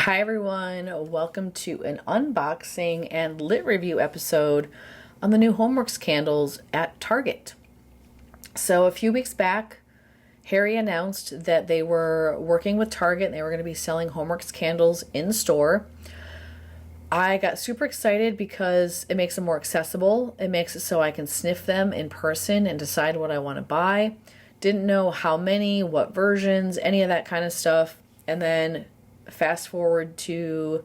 Hi everyone, welcome to an unboxing and lit review episode on the new Homeworx candles at Target. So a few weeks back, Harry announced that they were working with Target and they were going to be selling Homeworx candles in store. I got super excited because it makes them more accessible. It makes it so I can sniff them in person and decide what I want to buy. Didn't know how many, what versions, any of that kind of stuff. And then fast forward to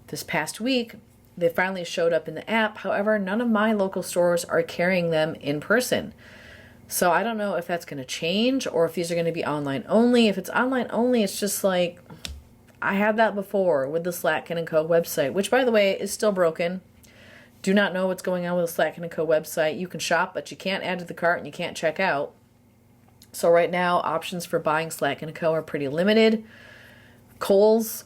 this past week, they finally showed up in the app. However, none of my local stores are carrying them in person. So I don't know if that's going to change or if these are going to be online only. If it's online only, it's just like, I had that before with the Slatkin & Co. website, which by the way is still broken. Do not know what's going on with the Slatkin & Co. website. You can shop, but you can't add to the cart and you can't check out. So right now, options for buying Slatkin & Co. are pretty limited. Kohl's,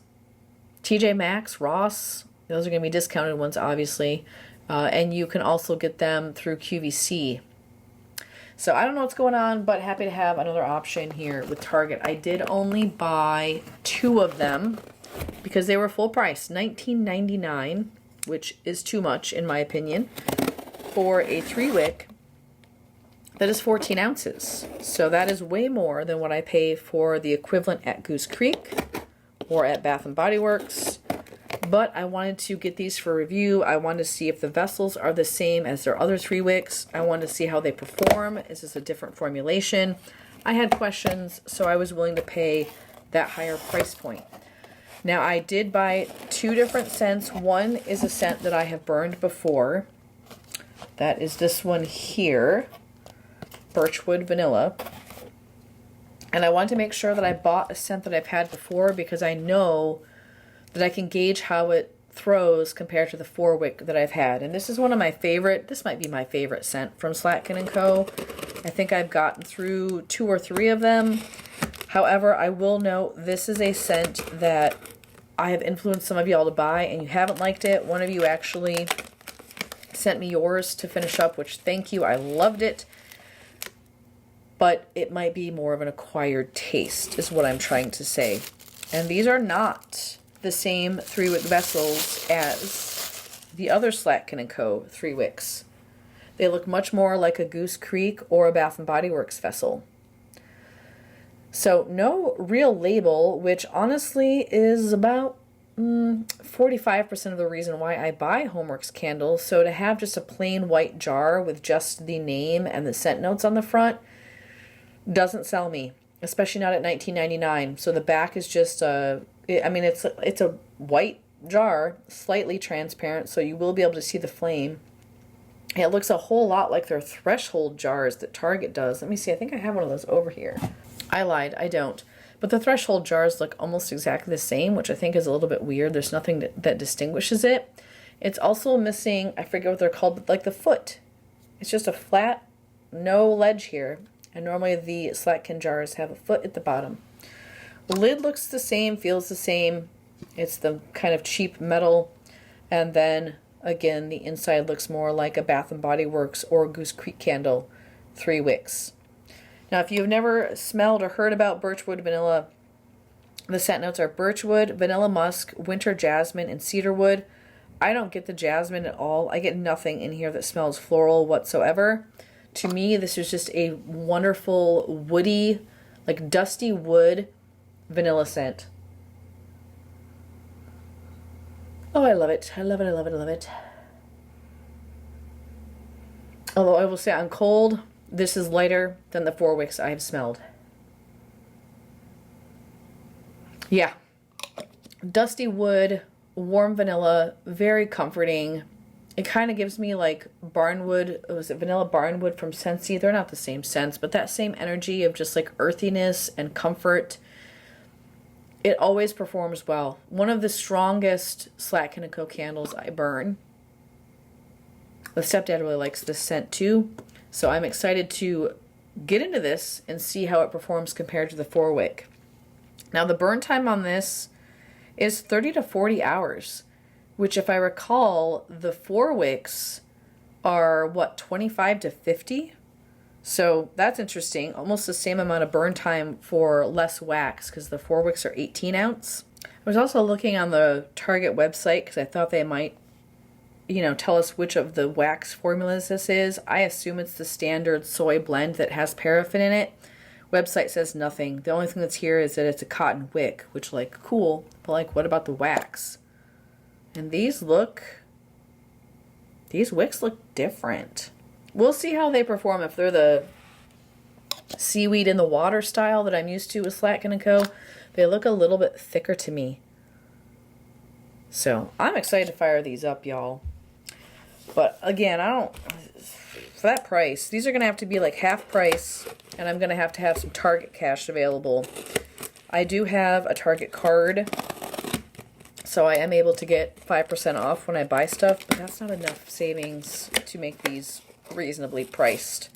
TJ Maxx, Ross, those are going to be discounted ones, obviously. And you can also get them through QVC. So I don't know what's going on, but happy to have another option here with Target. I did only buy 2 of them because they were full price, $19.99, which is too much in my opinion, for a 3-wick that is 14 ounces. So that is way more than what I pay for the equivalent at Goose Creek or at Bath & Body Works. But I wanted to get these for review. I wanted to see if the vessels are the same as their other 3-wicks. I wanted to see how they perform. Is this a different formulation? I had questions, so I was willing to pay that higher price point. Now I did buy 2 different scents. One is a scent that I have burned before. That is this one here, Birchwood Vanilla. And I wanted to make sure that I bought a scent that I've had before because I know that I can gauge how it throws compared to the 4-wick that I've had. And this is one of my favorite, this might be my favorite scent from Slatkin & Co. I think I've gotten through 2 or 3 of them. However, I will note this is a scent that I have influenced some of y'all to buy and you haven't liked it. One of you actually sent me yours to finish up, which thank you, I loved it. But it might be more of an acquired taste, is what I'm trying to say. And these are not the same 3-wick vessels as the other Slatkin & Co. 3-wicks. They look much more like a Goose Creek or a Bath & Body Works vessel. So no real label, which honestly is about 45% of the reason why I buy Homeworx candles. So to have just a plain white jar with just the name and the scent notes on the front doesn't sell me, especially not at $19.99. So the back is just it's a white jar, slightly transparent, so you will be able to see the flame. It looks a whole lot like their threshold jars that Target does. Let me see, I think I have one of those over here. I lied, I don't. But the threshold jars look almost exactly the same, which I think is a little bit weird. There's nothing that distinguishes it. It's also missing, I forget what they're called, but like the foot. It's just a flat, no ledge here. And normally the Slatkin jars have a foot at the bottom. The lid looks the same, feels the same. It's the kind of cheap metal. And then, again, the inside looks more like a Bath & Body Works or Goose Creek candle 3-wicks. Now, if you've never smelled or heard about Birchwood Vanilla, the scent notes are Birchwood, Vanilla Musk, Winter Jasmine, and Cedarwood. I don't get the jasmine at all. I get nothing in here that smells floral whatsoever. To me, this is just a wonderful woody, like dusty wood vanilla scent. Oh, I love it. I love it, I love it, I love it. Although I will say on cold, this is lighter than the 4-wicks I have smelled. Yeah. Dusty wood, warm vanilla, very comforting. It kind of gives me like barnwood, was it vanilla barnwood from Scentsy? They're not the same scents, but that same energy of just like earthiness and comfort. It always performs well. One of the strongest Slatkin & Co. candles I burn. The stepdad really likes this scent too, so I'm excited to get into this and see how it performs compared to the 4-wick. Now the burn time on this is 30 to 40 hours. Which, if I recall, the 4-wicks are, what, 25 to 50? So that's interesting. Almost the same amount of burn time for less wax because the 4-wicks are 18 ounce. I was also looking on the Target website because I thought they might, tell us which of the wax formulas this is. I assume it's the standard soy blend that has paraffin in it. Website says nothing. The only thing that's here is that it's a cotton wick, which, like, cool. But, like, what about the wax? And these wicks look different. We'll see how they perform. If they're the seaweed in the water style that I'm used to with Slatkin & Co., they look a little bit thicker to me. So I'm excited to fire these up, y'all. But again, for that price, these are going to have to be like half price, and I'm going to have some Target cash available. I do have a Target card, so I am able to get 5% off when I buy stuff, but that's not enough savings to make these reasonably priced.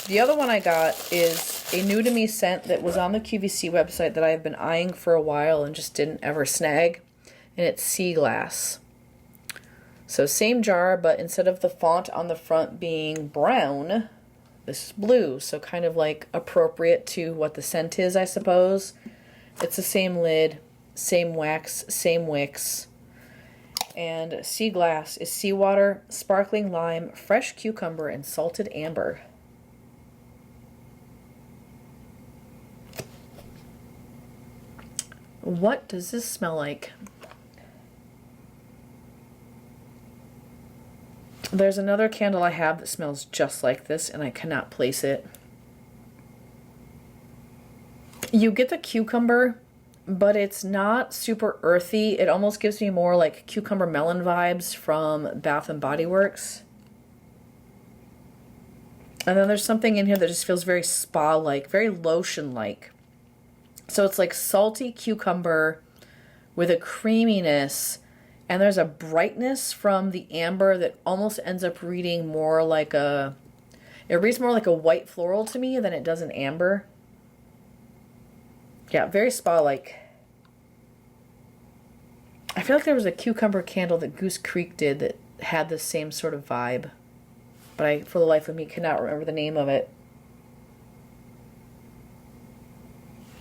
The other one I got is a new to me scent that was on the QVC website that I've been eyeing for a while and just didn't ever snag, and it's Sea Glass. So same jar, but instead of the font on the front being brown, this is blue, so kind of like appropriate to what the scent is, I suppose. It's the same lid, same wax, same wicks. And Sea Glass is seawater, sparkling lime, fresh cucumber, and salted amber. What does this smell like? There's another candle I have that smells just like this, and I cannot place it. You get the cucumber, but it's not super earthy. It almost gives me more like cucumber melon vibes from Bath & Body Works. And then there's something in here that just feels very spa-like, very lotion-like. So it's like salty cucumber with a creaminess, and there's a brightness from the amber that almost ends up reading more like it reads more like a white floral to me than it does an amber. Yeah, very spa-like. I feel like there was a cucumber candle that Goose Creek did that had the same sort of vibe, but I, for the life of me, cannot remember the name of it.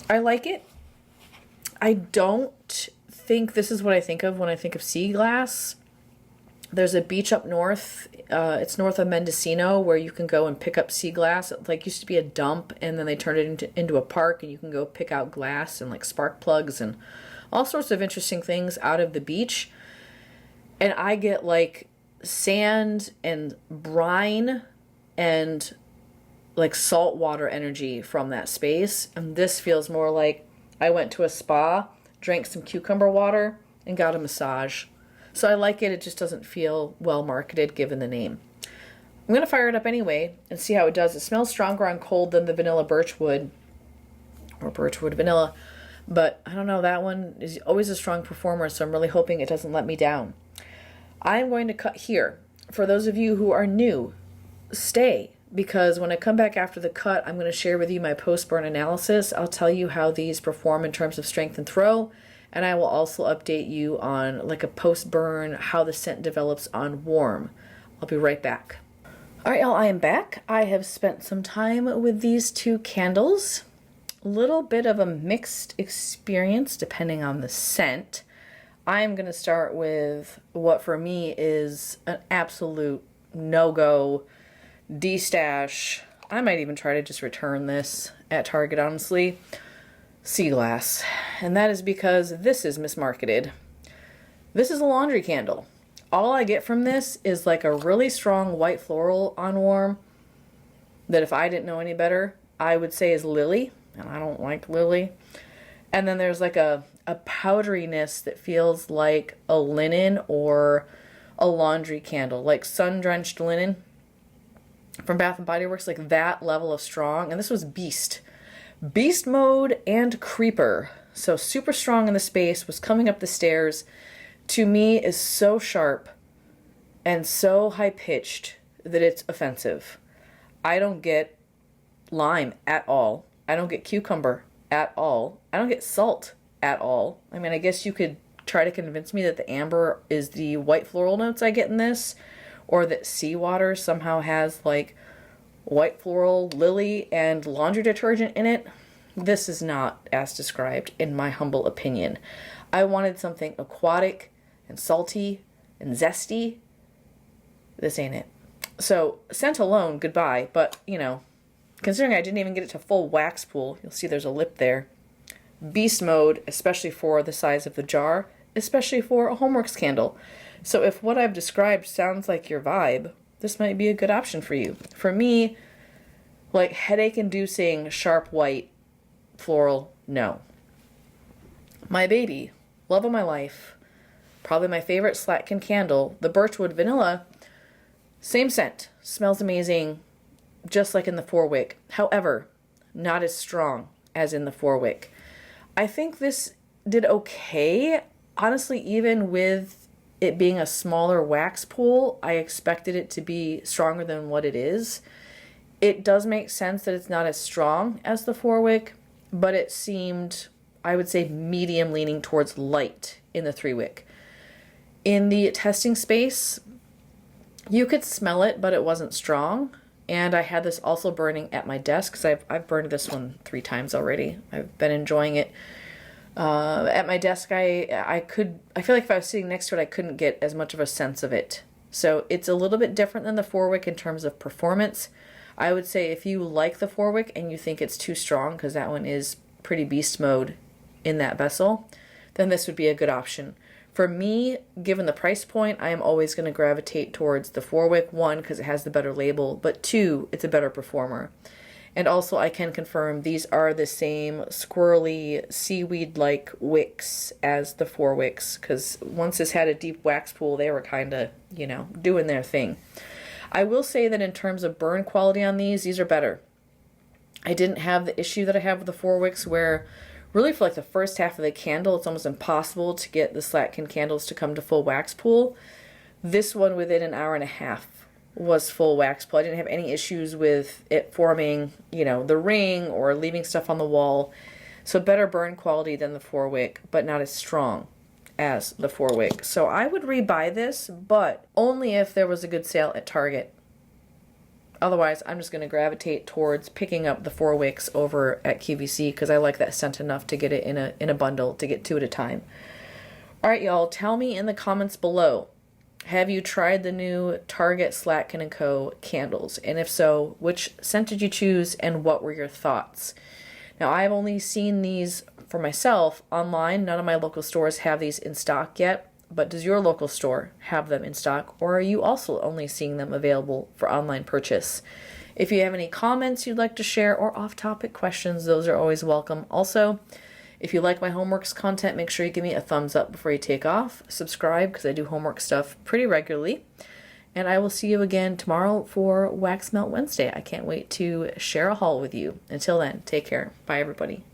I like it. I don't think this is what I think of when I think of Sea Glass. There's a beach up north. It's north of Mendocino where you can go and pick up sea glass. It like used to be a dump, and then they turned it into a park, and you can go pick out glass and like spark plugs and all sorts of interesting things out of the beach. And I get like sand and brine and like saltwater energy from that space. And this feels more like I went to a spa, drank some cucumber water, and got a massage. So I like it. It just doesn't feel well marketed given the name. I'm going to fire it up anyway and see how it does. It smells stronger on cold than the vanilla Birchwood or Birchwood Vanilla. But I don't know, that one is always a strong performer, so I'm really hoping it doesn't let me down. I'm going to cut here. For those of you who are new, stay, because when I come back after the cut, I'm going to share with you my post-burn analysis. I'll tell you how these perform in terms of strength and throw, and I will also update you on like a post-burn, how the scent develops on warm. I'll be right back. All right, y'all, I am back. I have spent some time with these two candles. A little bit of a mixed experience depending on the scent. I'm going to start with what for me is an absolute no-go, de-stash. I might even try to just return this at Target, honestly. Sea Glass. And that is because this is mismarketed. This is a laundry candle. All I get from this is like a really strong white floral on warm that if I didn't know any better, I would say is lily. And I don't like lily. And then there's like a powderiness that feels like a linen or a laundry candle, like sun-drenched linen from Bath & Body Works, like that level of strong. And this was Beast Mode and Creeper. So super strong in the space, was coming up the stairs. To me is so sharp and so high-pitched that it's offensive. I don't get lime at all. I don't get cucumber at all. I don't get salt at all. I mean, I guess you could try to convince me that the amber is the white floral notes I get in this, or that seawater somehow has like white floral, lily, and laundry detergent in it. This is not as described, in my humble opinion. I wanted something aquatic and salty and zesty. This ain't it. So, scent alone, goodbye. But, you know, considering I didn't even get it to full wax pool, you'll see there's a lip there. Beast mode, especially for the size of the jar, especially for a Homeworx candle. So if what I've described sounds like your vibe, this might be a good option for you. For me, like headache-inducing, sharp white, floral, no. My baby, love of my life, probably my favorite Slatkin candle, the Birchwood Vanilla, same scent, smells amazing, just like in the 4-wick. However, not as strong as in the 4-wick. I think this did okay. Honestly, even with it being a smaller wax pool, I expected it to be stronger than what it is. It does make sense that it's not as strong as the 4-wick, but it seemed, I would say, medium leaning towards light in the 3-wick. In the testing space, you could smell it, but it wasn't strong. And I had this also burning at my desk, because I've burned this one 3 times already. I've been enjoying it. At my desk, I feel like if I was sitting next to it, I couldn't get as much of a sense of it. So it's a little bit different than the 4-wick in terms of performance. I would say if you like the 4-wick and you think it's too strong, because that one is pretty beast mode in that vessel, then this would be a good option. For me, given the price point, I am always going to gravitate towards the 4-wick, 1, because it has the better label, but 2, it's a better performer. And also I can confirm these are the same squirrely seaweed-like wicks as the 4-wicks, because once this had a deep wax pool, they were kind of, you know, doing their thing. I will say that in terms of burn quality on these are better. I didn't have the issue that I have with the 4-wicks where really for like the first half of the candle, it's almost impossible to get the Slatkin candles to come to full wax pool. This one within an hour and a half was full wax pool. I didn't have any issues with it forming, you know, the ring or leaving stuff on the wall. So better burn quality than the 4-wick, but not as strong as the 4-wick. So I would rebuy this, but only if there was a good sale at Target. Otherwise, I'm just going to gravitate towards picking up the 4-wicks over at QVC because I like that scent enough to get it in a bundle, to get 2 at a time. All right, y'all, tell me in the comments below, have you tried the new Target Slatkin & Co. candles? And if so, which scent did you choose and what were your thoughts? Now, I've only seen these for myself online. None of my local stores have these in stock yet. But does your local store have them in stock, or are you also only seeing them available for online purchase? If you have any comments you'd like to share or off-topic questions, those are always welcome. Also, if you like my Homeworx content, make sure you give me a thumbs up before you take off. Subscribe, because I do Homeworx stuff pretty regularly. And I will see you again tomorrow for Wax Melt Wednesday. I can't wait to share a haul with you. Until then, take care. Bye, everybody.